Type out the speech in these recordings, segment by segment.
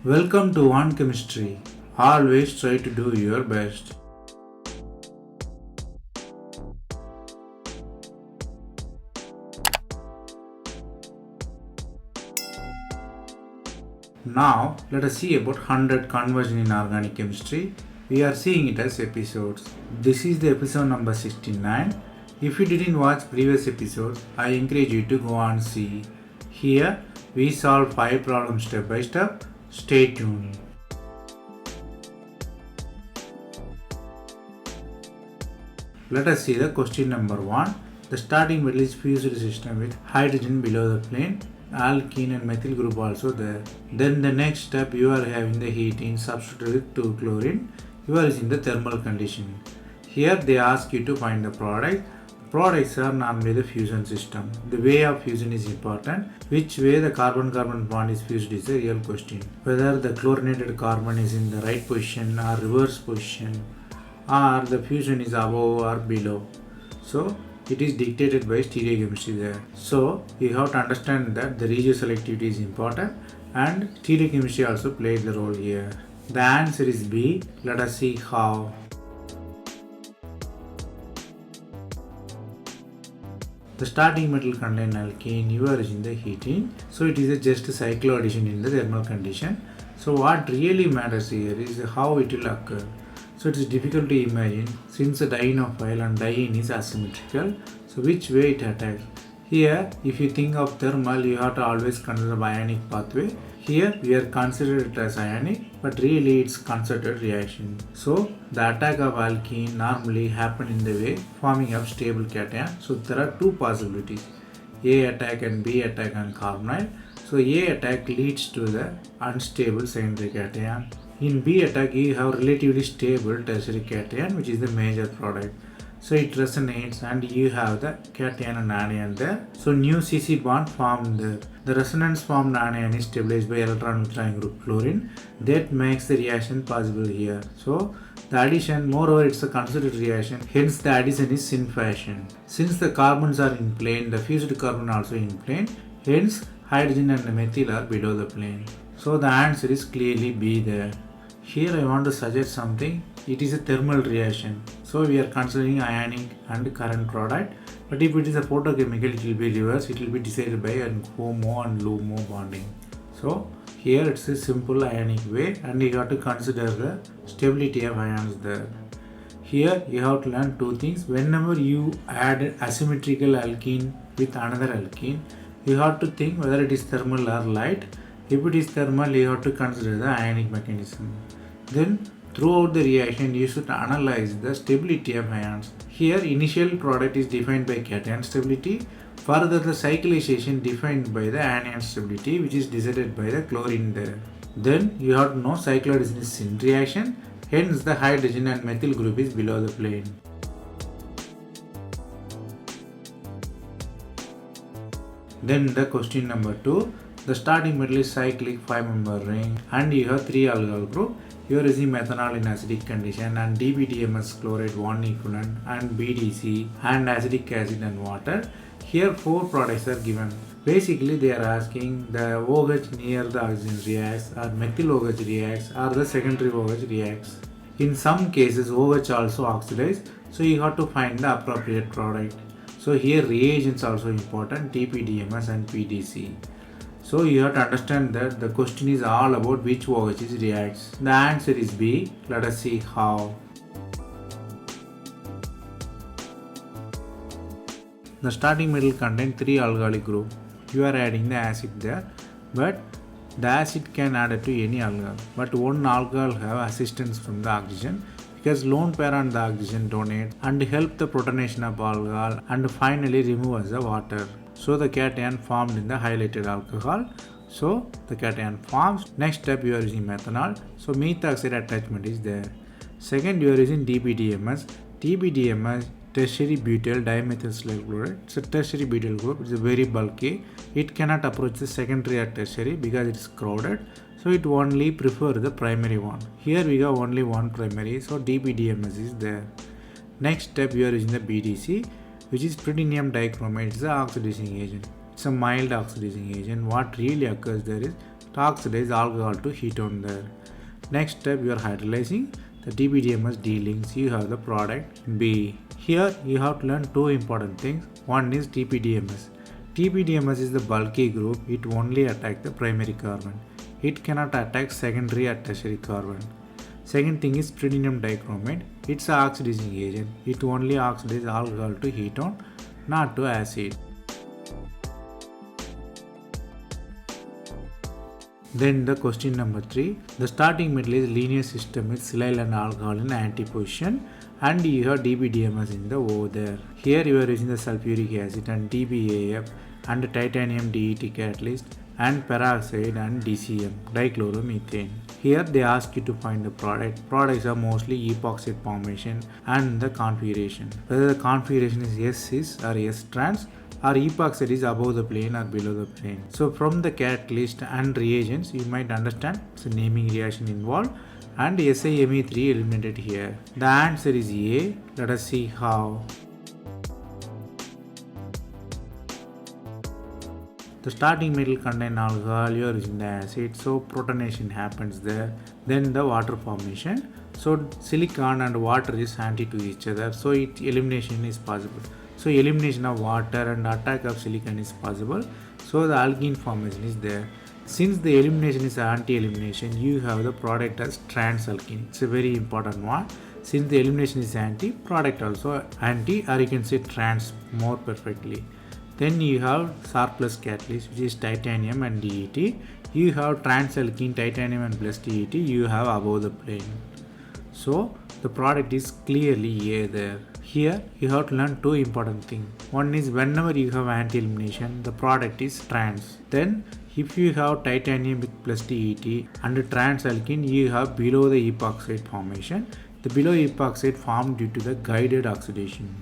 Welcome to One Chemistry. Always try to do your best. Now, let us see about 100 conversion in organic chemistry. We are seeing it as episodes. This is the episode number 69. If you didn't watch previous episodes, I encourage you to go and see. Here, we solve 5 problems step by step. Stay tuned. Let us see the question number 1. The starting metal is fused system with hydrogen below the plane, alkene and methyl group also there. Then the next step you are having the heating substituted with 2-chlorine. You are using the thermal condition. Here they ask you to find the product. Products are normally the fusion system. The way of fusion is important. Which way the carbon-carbon bond is fused is the real question. Whether the chlorinated carbon is in the right position or reverse position, or the fusion is above or below. So it is dictated by stereochemistry there. So you have to understand that the regioselectivity is important and stereochemistry also plays the role here. The answer is B. Let us see how. The starting metal contain alkene, you are using the heating. So it is just a cycloaddition in the thermal condition. So what really matters here is how it will occur. So it is difficult to imagine since the dienophile and diene is asymmetrical. So which way it attacks? Here, if you think of thermal, you have to always consider the ionic pathway. Here, we are considered it as ionic, but really it's concerted reaction. So the attack of alkene normally happen in the way forming of stable cation. So there are two possibilities: A attack and B attack on carbonyl. So A attack leads to the unstable secondary cation. In B attack, you have relatively stable tertiary cation, which is the major product. So it resonates and you have the cation and anion there. So new CC bond formed there. The resonance formed anion is stabilized by electron withdrawing group chlorine. That makes the reaction possible here. So the addition, moreover, it's a concerted reaction. Hence the addition is in fashion. Since the carbons are in plane, the fused carbon also in plane. Hence hydrogen and methyl are below the plane. So the answer is clearly B there. Here I want to suggest something. It is a thermal reaction. So we are considering ionic and current product. But if it is a photochemical, it will be reverse. It will be decided by a HOMO and LUMO bonding. So here it's a simple ionic way and you have to consider the stability of ions there. Here you have to learn two things. Whenever you add asymmetrical alkene with another alkene, you have to think whether it is thermal or light. If it is thermal, you have to consider the ionic mechanism. Then throughout the reaction, you should analyze the stability of ions. Here, initial product is defined by cation stability. Further, the cyclization defined by the anion stability, which is decided by the chlorine there. Then you have to know cycloaddition is in reaction. Hence, the hydrogen and methyl group is below the plane. Then the question number 2. The starting metal is cyclic 5-member ring and you have 3 alkyl group. You are using methanol in acidic condition and DBDMS chloride 1 equivalent and BDC and acetic acid and water. Here 4 products are given. Basically they are asking the OH near the oxygen reacts or methyl OH reacts or the secondary OH reacts. In some cases OH also oxidizes, so you have to find the appropriate product. So here reagents also important, TPDMS and PDC. So you have to understand that the question is all about which OH reacts. The answer is B. Let us see how. The starting metal contains 3 alkylic group. You are adding the acid there, but the acid can add it to any alcohol. But one alcohol have assistance from the oxygen because lone pair and the oxygen donate and help the protonation of alcohol and finally remove as the water. So the cation formed in the highlighted alcohol. So the cation forms. Next step you are using methanol. So methoxide attachment is there. Second you are using DBDMS. DBDMS tertiary butyl dimethyl chloride. It's a tertiary butyl group. It's very bulky. It cannot approach the secondary or tertiary because it is crowded. So it only prefer the primary one. Here we have only one primary. So DBDMS is there. Next step you are using the BDC, which is protinium dichromate. It's the oxidizing agent. It's a mild oxidizing agent. What really occurs there is to oxidize alcohol to ketone there. Next step, you are hydrolyzing the DBDMS D-links. You have the product B. Here you have to learn two important things. One is TPDMS. TPDMS is the bulky group. It only attacks the primary carbon. It cannot attack secondary or tertiary carbon. Second thing is tridinium dichromate. It's an oxidizing agent. It only oxidizes alcohol to ketone, not to acid. Then the question number 3. The starting metal is linear system with silyl and alcohol in antiposition, and you have DBDMS in the O there. Here you are using the sulfuric acid and DBAF and titanium DET catalyst and peroxide and DCM, dichloromethane. Here they ask you to find the product. Products are mostly epoxide formation and the configuration. Whether the configuration is S-cis or S-trans or epoxide is above the plane or below the plane. So from the catalyst and reagents you might understand the naming reaction involved and SiMe3 eliminated here. The answer is A. Let us see how. The starting metal contains alcohol, you are using the acid, so protonation happens there. Then the water formation. So silicon and water is anti to each other, so elimination is possible. So elimination of water and attack of silicon is possible. So the alkene formation is there. Since the elimination is anti-elimination, you have the product as trans alkene. It's a very important one. Since the elimination is anti, product also anti, or you can say trans more perfectly. Then you have surplus catalyst, which is titanium and DET. You have transalkene titanium and plus DET. You have above the plane. So the product is clearly A there. Here you have to learn two important things. One is whenever you have anti-elimination, the product is trans. Then if you have titanium with plus DET and transalkene, you have below the epoxide formation. The below epoxide formed due to the guided oxidation.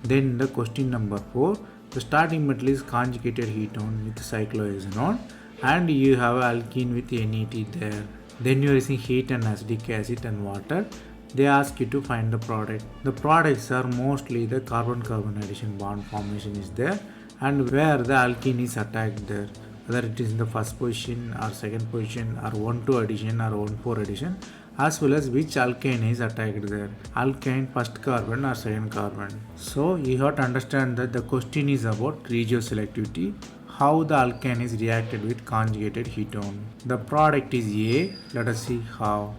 Then the question number 4. The starting metal is conjugated ketone with cyclohexanol and you have alkene with NET there. Then you are using heat and acidic acid and water. They ask you to find the product. The products are mostly the carbon-carbon addition bond formation is there and where the alkene is attacked there. Whether it is in the first position or second position or 1,2 addition or 1,4 addition, as well as which alkane is attacked there. Alkane first carbon or second carbon. So you have to understand that the question is about regioselectivity, how the alkane is reacted with conjugated ketone. The product is A. Let us see how.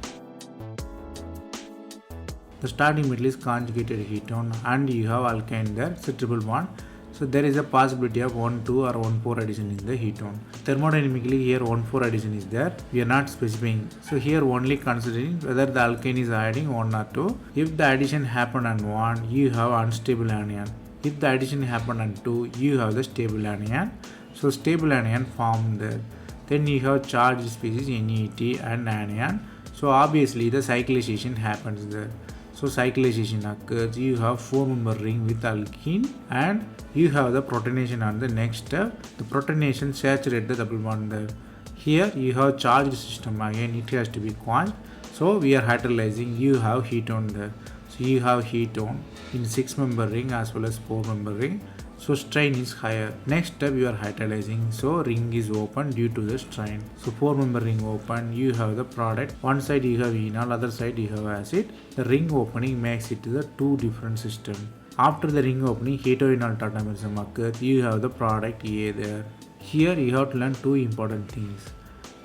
The starting metal is conjugated ketone and you have alkane there, it's a triple bond. So there is a possibility of 1,2 or 1,4 addition in the ketone. Thermodynamically here 1,4 addition is there. We are not specifying. So here only considering whether the alkane is adding 1 or 2. If the addition happened on 1, you have unstable anion. If the addition happened on 2, you have the stable anion. So stable anion formed there. Then you have charged species NET and anion. So obviously the cyclization happens there. So cyclization occurs, you have 4-member ring with alkene and you have the protonation on the next step. The protonation saturates the double bond there. Here you have charged system again, it has to be quenched. So we are hydrolyzing, you have ketone there. So you have ketone in 6-member ring as well as 4-member ring. So strain is higher. Next step you are hydrolyzing, so ring is open due to the strain. So 4-member ring open, you have the product. One side you have enol, other side you have acid. The ring opening makes it to the two different systems. After the ring opening, hetoenol tautomerism occurs, you have the product A there. Here you have to learn two important things.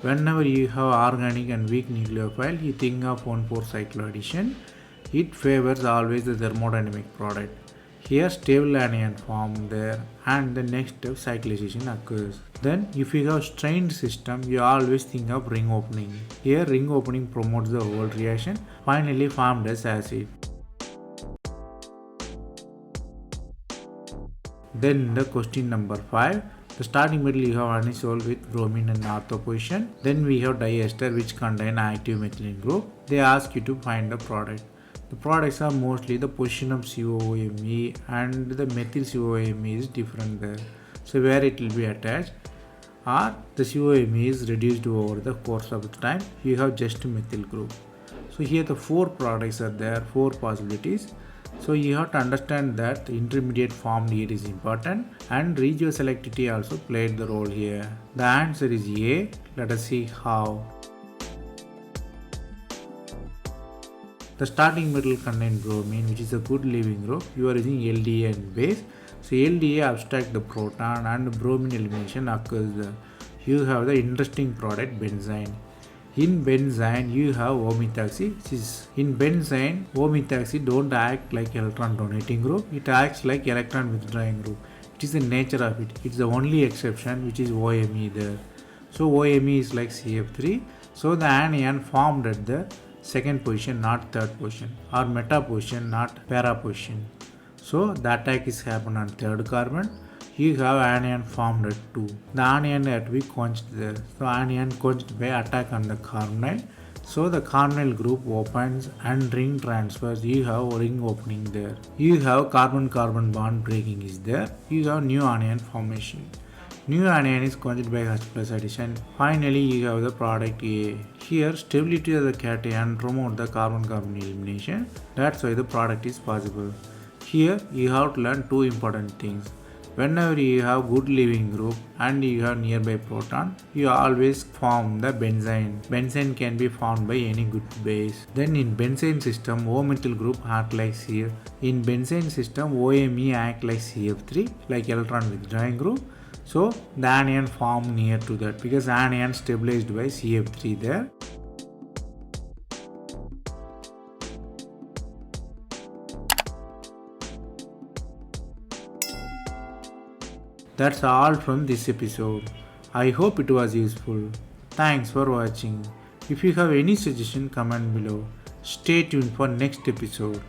Whenever you have organic and weak nucleophile, you think of 1,4 cycloaddition. It favors always the thermodynamic product. Here stable anion form there and the next step cyclization occurs. Then if you have strained system, you always think of ring opening. Here ring opening promotes the whole reaction, finally formed as acid. Then the question number 5. The starting metal you have anisole with bromine and ortho position. Then we have diester which contain active methylene group. They ask you to find the product. The products are mostly the position of COOMe and the methyl COOMe is different there. So where it will be attached or the COOMe is reduced over the course of the time. You have just methyl group. So here the 4 products are there, 4 possibilities. So you have to understand that the intermediate formed here is important and regioselectivity also played the role here. The answer is A. Let us see how. The starting metal contain bromine, which is a good leaving group. You are using LDA and base. So LDA abstract the proton and bromine elimination occurs there. You have the interesting product benzene. In benzene, you have O-methoxy. In benzene, O-methoxy don't act like electron donating group. It acts like electron withdrawing group. It is the nature of it. It's the only exception which is OMe there. So OMe is like CF3. So the anion formed at the second position, not third position, or meta position, not para position. So the attack is happened on third carbon. You have anion formed at 2. The anion had to be quenched there. So anion quenched by attack on the carbonyl. So the carbonyl group opens and ring transfers. You have ring opening there. You have carbon-carbon bond breaking is there. You have new anion formation. New anion is quenched by H plus addition. Finally, you have the product A. Here, stability of the cation promote the carbon-carbon elimination. That's why the product is possible. Here, you have to learn two important things. Whenever you have good leaving group and you have nearby proton, you always form the benzene. Benzene can be formed by any good base. Then in benzene system, O-methyl group act like CF. In benzene system, OMe act like CF3, like electron withdrawing group. So the anion form near to that because anion stabilized by CF3 there. That's all from this episode. I hope it was useful. Thanks for watching. If you have any suggestion, comment below. Stay tuned for next episode.